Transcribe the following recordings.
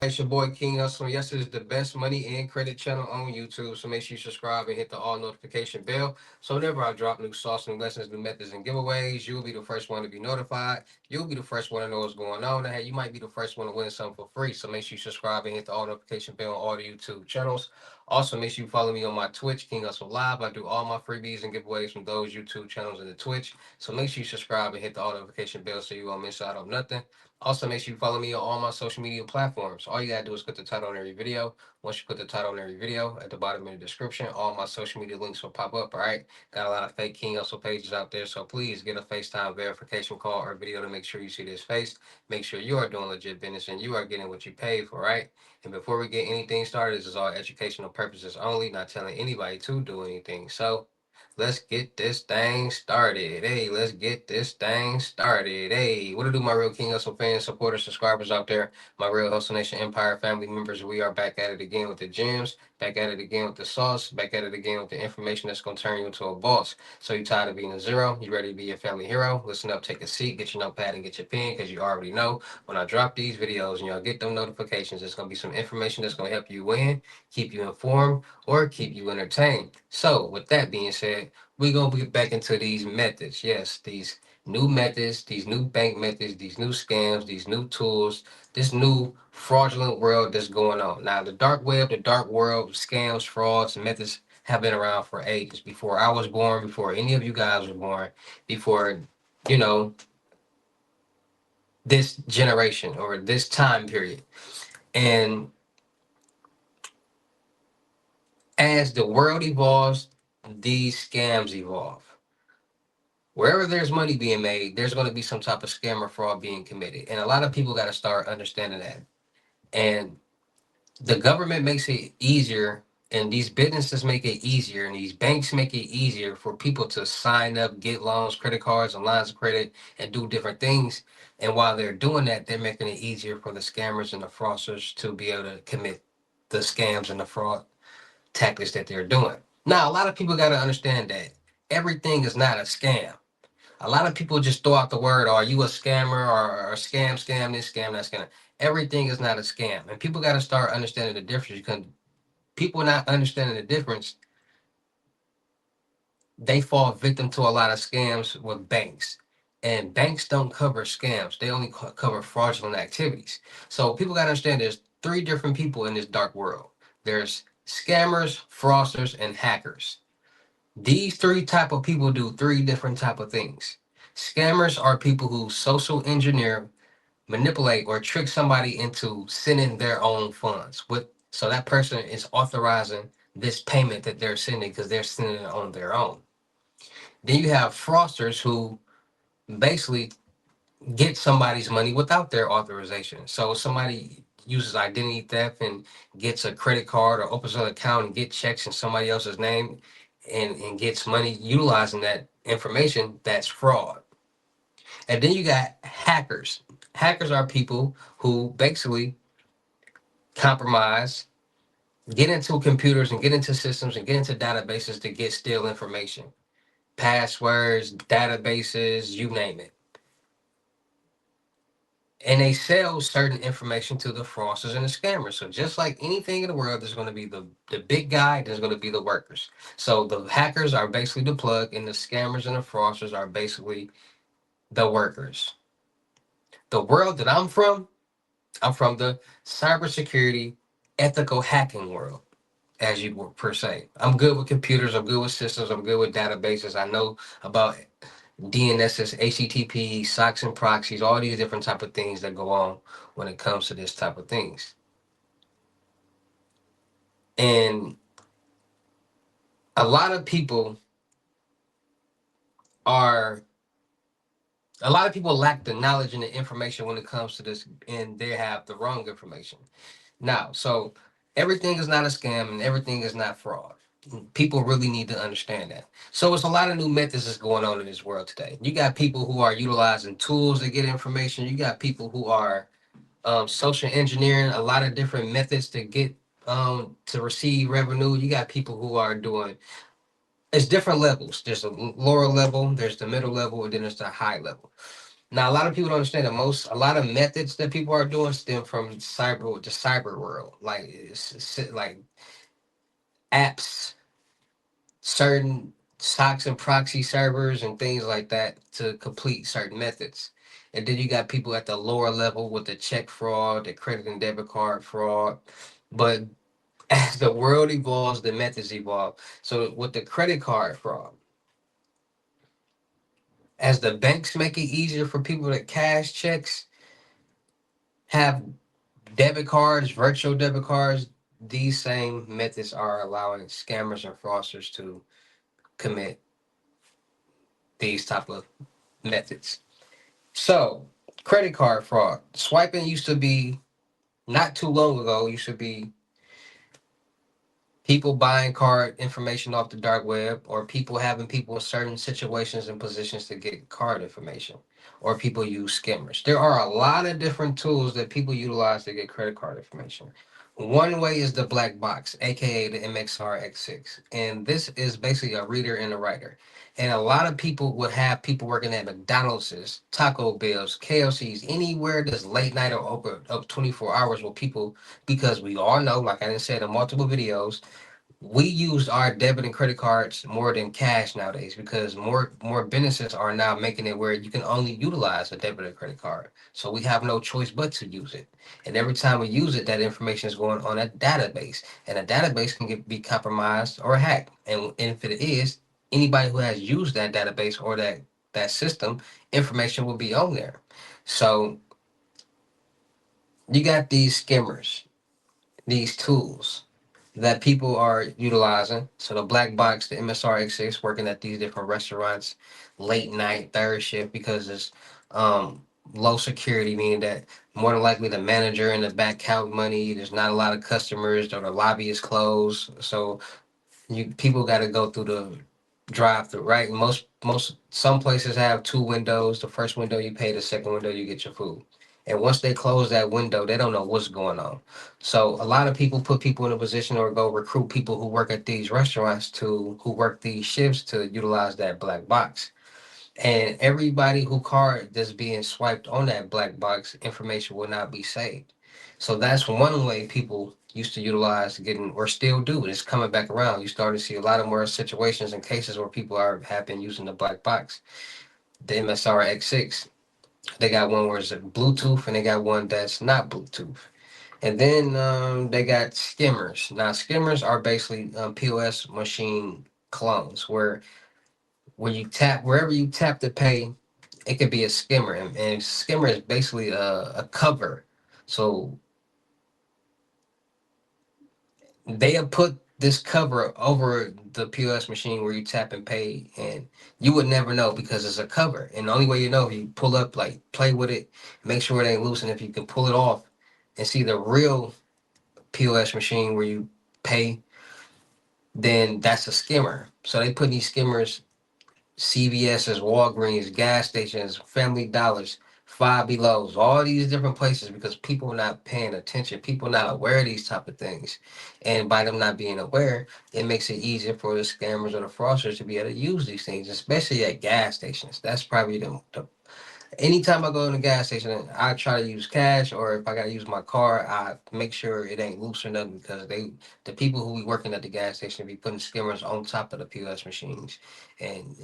It's your boy King Hussle. Yes, it is the best money and credit channel on YouTube. So make sure you subscribe and hit the all notification bell. So whenever I drop new sauce, new lessons, new methods, and giveaways, you'll be the first one to be notified. You'll be the first one to know what's going on. And hey, you might be the first one to win something for free. So make sure you subscribe and hit the all notification bell on all the YouTube channels. Also, make sure you follow me on my Twitch, King Hustle Live. I do all my freebies and giveaways from those YouTube channels and the Twitch. So make sure you subscribe and hit the all notification bell so you won't miss out on nothing. Also, make sure you follow me on all my social media platforms. All you gotta do is put the title on every video. Once you put the title on every video, at the bottom of the description, all my social media links will pop up. All right. Got a lot of fake King Hustle pages out there, so please get a FaceTime verification call or video to make sure you see this face. Make sure you are doing legit business and you are getting what you paid for, right? And before we get anything started, this is all educational purposes only, not telling anybody to do anything. So let's get this thing started. Hey, let's get this thing started. Hey, what to do, my real King Hustle fans, supporters, subscribers out there, my real Hustle Nation Empire family members. We are back at it again with the gems, back at it again with the sauce, back at it again with the information that's going to turn you into a boss. So you tired of being a zero? You ready to be a family hero? Listen up, take a seat, get your notepad and get your pen, because you already know when I drop these videos and y'all get them notifications, it's going to be some information that's going to help you win, keep you informed, or keep you entertained. So with that being said, we're gonna get back into these methods. Yes, these new methods, these new bank methods, these new scams, these new tools, this new fraudulent world that's going on. Now, the dark web, the dark world, scams, frauds, and methods have been around for ages. Before I was born, before any of you guys were born, before, you know, this generation or this time period. And as the world evolves, these scams evolve. Wherever there's money being made, there's going to be some type of scam or fraud being committed. And a lot of people got to start understanding that. And the government makes it easier, and these businesses make it easier, and these banks make it easier for people to sign up, get loans, credit cards, and lines of credit, and do different things. And while they're doing that, they're making it easier for the scammers and the fraudsters to be able to commit the scams and the fraud tactics that they're doing. Now, a lot of people got to understand that everything is not a scam. A lot of people just throw out the word, are you a scammer or scam this, scam that, scam. Everything is not a scam. And people got to start understanding the difference. Because people not understanding the difference, they fall victim to a lot of scams with banks. And banks don't cover scams. They only cover fraudulent activities. So people got to understand there's three different people in this dark world. There's scammers, fraudsters, and hackers. These three type of people do three different type of things. Scammers are people who social engineer, manipulate, or trick somebody into sending their own funds. So that person is authorizing this payment that they're sending because they're sending it on their own. Then you have fraudsters who basically get somebody's money without their authorization. So somebody uses identity theft and gets a credit card or opens an account and get checks in somebody else's name and gets money utilizing that information. That's fraud. And then you got hackers. Hackers are people who basically compromise, get into computers and get into systems and get into databases to get steal information. Passwords, databases, you name it. And they sell certain information to the fraudsters and the scammers. So just like anything in the world, there's going to be the big guy, there's going to be the workers. So the hackers are basically the plug, and the scammers and the fraudsters are basically the workers. The world that I'm from the cybersecurity ethical hacking world, as you would per se. I'm good with computers, I'm good with systems, I'm good with databases. I know about DNSs, HTTP, SOCs and proxies, all these different type of things that go on when it comes to this type of things. And a lot of people are a lot of people lack the knowledge and the information when it comes to this, and they have the wrong information. Now, so everything is not a scam and everything is not fraud. People really need to understand that. So it's a lot of new methods that's going on in this world today. You got people who are utilizing tools to get information. You got people who are social engineering, a lot of different methods to get to receive revenue. You got people who are doing it's different levels. There's a lower level, there's the middle level, and then there's the high level. Now, a lot of people don't understand that a lot of methods that people are doing stem from the cyber world, like like apps, certain socks and proxy servers and things like that to complete certain methods. And then you got people at the lower level with the check fraud, the credit and debit card fraud. But as the world evolves, the methods evolve. So with the credit card fraud, as the banks make it easier for people to cash checks, have debit cards, virtual debit cards, these same methods are allowing scammers and fraudsters to commit these type of methods. So, credit card fraud. Swiping used to be, not too long ago, used to be people buying card information off the dark web, or people having people in certain situations and positions to get card information, or people use skimmers. There are a lot of different tools that people utilize to get credit card information. One way is the black box, aka the MXR X6, and this is basically a reader and a writer. And a lot of people would have people working at McDonald's, Taco Bell's, KFC's, anywhere that's late night or open up 24 hours with people, because we all know, like I said in multiple videos, we used our debit and credit cards more than cash nowadays, because more businesses are now making it where you can only utilize a debit or credit card. So we have no choice but to use it. And every time we use it, that information is going on a database. And a database can be compromised or hacked. And if it is, anybody who has used that database or that system, information will be on there. So you got these skimmers, these tools that people are utilizing. So the black box, the MSRX6, working at these different restaurants, late night, third shift, because it's um, low security, meaning that more than likely the manager in the back count money. There's not a lot of customers, or the lobby is closed. So you people got to go through the drive through, right? Most some places have two windows. The first window you pay, the second window you get your food. And once they close that window, they don't know what's going on. So a lot of people put people in a position or go recruit people who work at these restaurants to who work these shifts to utilize that black box. And everybody who card that's being swiped on that black box information will not be saved. So that's one way people used to utilize getting, or still do. It's coming back around. You start to see a lot of more situations and cases where people have been using the black box. The MSR X6, they got one where it's Bluetooth, and they got one that's not Bluetooth. And then they got skimmers. Now skimmers are basically POS machine clones, where when you tap, wherever you tap to pay, it could be a skimmer, and skimmer is basically a cover. So they have put this cover over the POS machine where you tap and pay, and you would never know because it's a cover. And the only way you know, if you pull up, like play with it, make sure it ain't loose, and if you can pull it off and see the real POS machine where you pay, then that's a skimmer. So they put these skimmers CVS's, Walgreens, gas stations, Family Dollars, Five Belows, all these different places, because people are not paying attention. People are not aware of these type of things. And by them not being aware, it makes it easier for the scammers or the fraudsters to be able to use these things, especially at gas stations. That's probably the anytime I go in the gas station, I try to use cash, or if I gotta use my car, I make sure it ain't loose or nothing, because the people who be working at the gas station be putting skimmers on top of the POS machines, and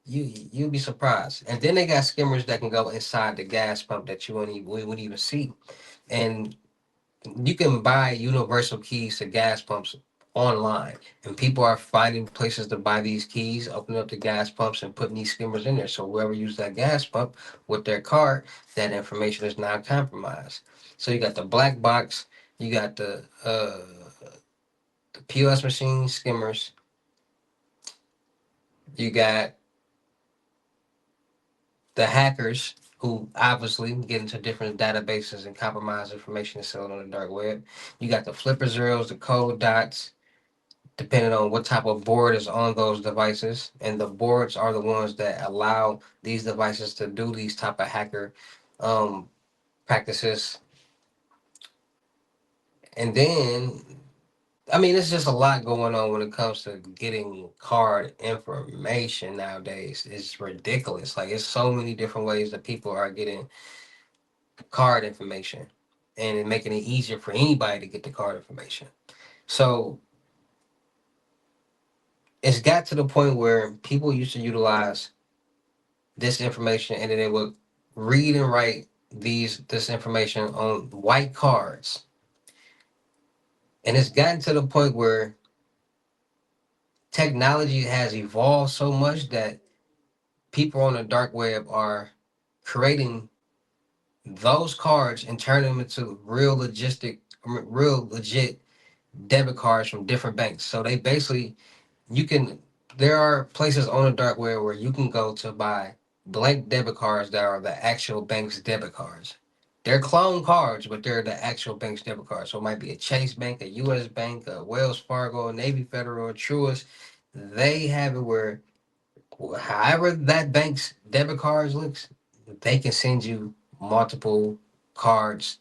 you'll be surprised. And then they got skimmers that can go inside the gas pump that you wouldn't even see, and you can buy universal keys to gas pumps online, and people are finding places to buy these keys, opening up the gas pumps and putting these skimmers in there, so whoever used that gas pump with their card, that information is now compromised. So you got the black box, you got the POS machine skimmers, you got the hackers who obviously get into different databases and compromise information and sell it on the dark web. You got the flipper zeros, the code dots, depending on what type of board is on those devices. And the boards are the ones that allow these devices to do these type of hacker um, practices. And then I mean, it's just a lot going on when it comes to getting card information nowadays. It's ridiculous. Like, it's so many different ways that people are getting card information and it making it easier for anybody to get the card information. So it's got to the point where people used to utilize this information and then they would read and write this information on white cards. And it's gotten to the point where technology has evolved so much that people on the dark web are creating those cards and turning them into real legit debit cards from different banks. So they basically, you can, there are places on the dark web where you can go to buy blank debit cards that are the actual bank's debit cards. They're clone cards, but they're the actual bank's debit cards. So it might be a Chase Bank, a U.S. Bank, a Wells Fargo, a Navy Federal, a Truist. They have it where however that bank's debit cards looks, they can send you multiple cards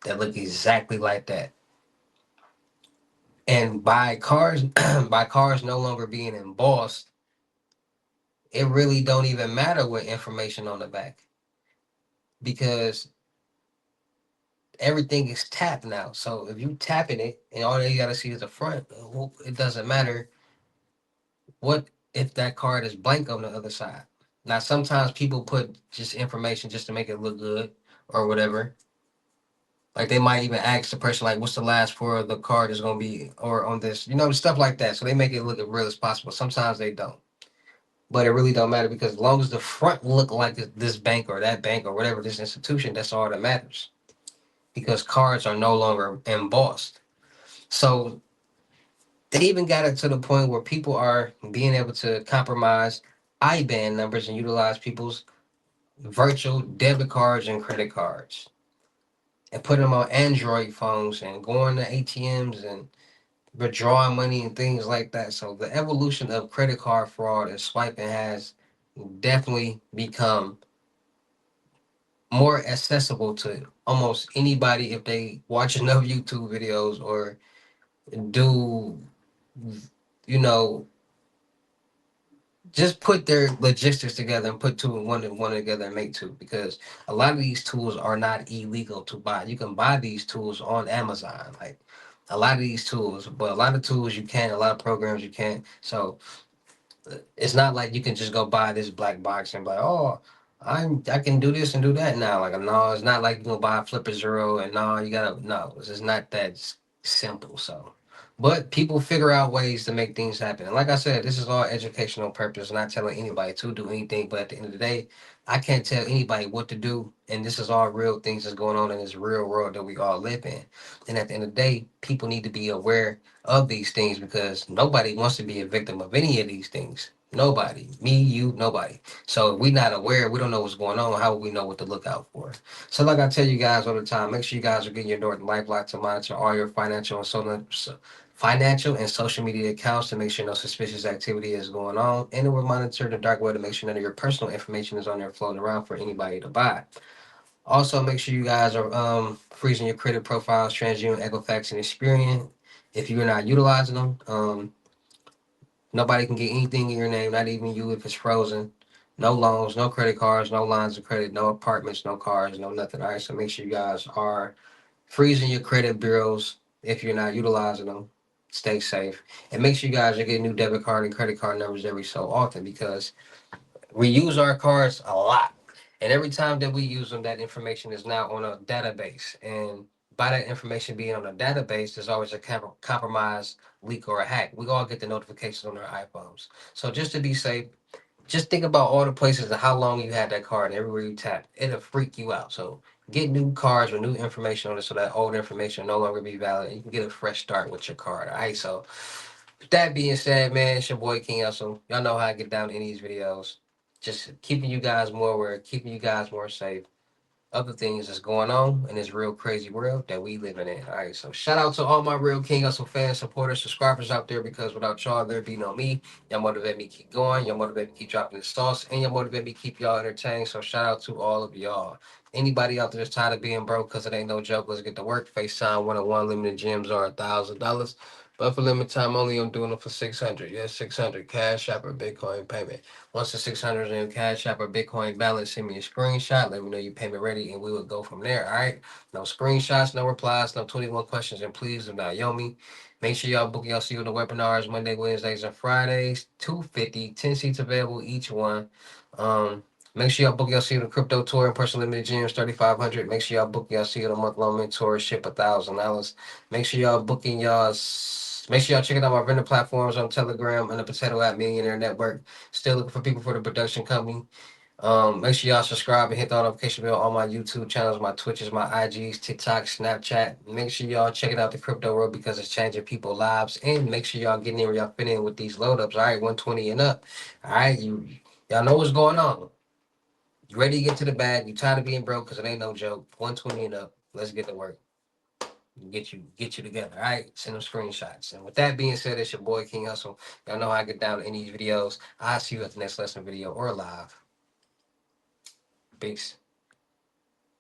that look exactly like that. And by cars by cars no longer being embossed, it really don't even matter what information on the back because everything is tapped now. So if you tapping it and all you gotta see is the front, it doesn't matter what if that card is blank on the other side. Now sometimes people put just information just to make it look good or whatever. Like they might even ask the person like, "What's the last four of the card is gonna be?" or on this, stuff like that. So they make it look as real as possible. Sometimes they don't, but it really don't matter because as long as the front look like this bank or that bank or whatever this institution, that's all that matters. Because cards are no longer embossed. So they even got it to the point where people are being able to compromise IBAN numbers and utilize people's virtual debit cards and credit cards and put them on Android phones and going to ATMs and withdrawing money and things like that. So the evolution of credit card fraud and swiping has definitely become more accessible to almost anybody if they watch enough YouTube videos or do, you know, just put their logistics together and put two and one together and make two because a lot of these tools are not illegal to buy. You can buy these tools on Amazon, like a lot of these tools, but a lot of tools you can, a lot of programs you can. So it's not like you can just go buy this black box and be like, oh, I can do this and do that now. Like no, it's not like you can buy a Flipper Zero and no, you gotta no, it's just not that simple. So, but people figure out ways to make things happen. And like I said, this is all educational purpose, not telling anybody to do anything. But at the end of the day, I can't tell anybody what to do. And this is all real things that's going on in this real world that we all live in. And at the end of the day, people need to be aware of these things because nobody wants to be a victim of any of these things. Nobody. Me, you, nobody. So if we're not aware, we don't know what's going on, how will we know what to look out for? So like I tell you guys all the time, make sure you guys are getting your Norton LifeLock to monitor all your financial and social media accounts to make sure no suspicious activity is going on. And it will monitor the dark web to make sure none of your personal information is on there floating around for anybody to buy. Also, make sure you guys are freezing your credit profiles, TransUnion, Equifax, and Experian. If you're not utilizing them, nobody can get anything in your name, not even you if it's frozen. No loans, no credit cards, no lines of credit, no apartments, no cars, no nothing. All right, so make sure you guys are freezing your credit bureaus if you're not utilizing them. Stay safe and make sure you guys are getting new debit card and credit card numbers every so often because we use our cards a lot. And every time that we use them, that information is now on a database. And by that information being on a database, there's always a compromise, leak, or a hack. We all get the notifications on our iPhones. So just to be safe, just think about all the places and how long you had that card and everywhere you tap. It'll freak you out. So get new cards with new information on it so that old information no longer be valid. You can get a fresh start with your card. All right. So with that being said, man, it's your boy King Hussle. Y'all know how I get down in these videos. Just keeping you guys more aware, keeping you guys more safe. Other things that's going on in this real crazy world that we living in. All right, so shout out to all my real King Hustle fans, supporters, subscribers out there because without y'all, there'd be no me. Y'all motivate me to keep going. Y'all motivate me to keep dropping the sauce, and y'all motivate me to keep y'all entertained. So shout out to all of y'all. Anybody out there that's tired of being broke because it ain't no joke, let's get to work. FaceTime 101 limited gyms are $1,000. But for limited time only, I'm doing it for 600. Yes, 600 Cash App or Bitcoin payment. Once the 600 in Cash App or Bitcoin balance, send me a screenshot. Let me know your payment ready, and we will go from there. All right. No screenshots, no replies, no 21 questions, and please do not yell me. Make sure y'all book y'all see you on the webinars Monday, Wednesdays, and Fridays. 250, 10 seats available each one. Make sure y'all book y'all see the crypto tour in person limited gyms 3,500. Make sure y'all book y'all see the month long mentorship $1,000. Make sure y'all booking y'all. Make sure y'all checking out my vendor platforms on Telegram and the Potato App Millionaire Network. Still looking for people for the production company. Make sure y'all subscribe and hit the notification bell on my YouTube channels, my Twitches, my IGs, TikTok, Snapchat. Make sure y'all checking out the crypto world because it's changing people's lives. And make sure y'all getting in where y'all fit in with these load ups. All right, 120 and up. All right, y'all know what's going on. You ready to get to the bag? You tired of being broke because it ain't no joke. 120 and up. Let's get to work. Get you together. All right. Send them screenshots. And with that being said, it's your boy King Hustle. Y'all know how I get down in these videos. I'll see you at the next lesson video or live. Peace.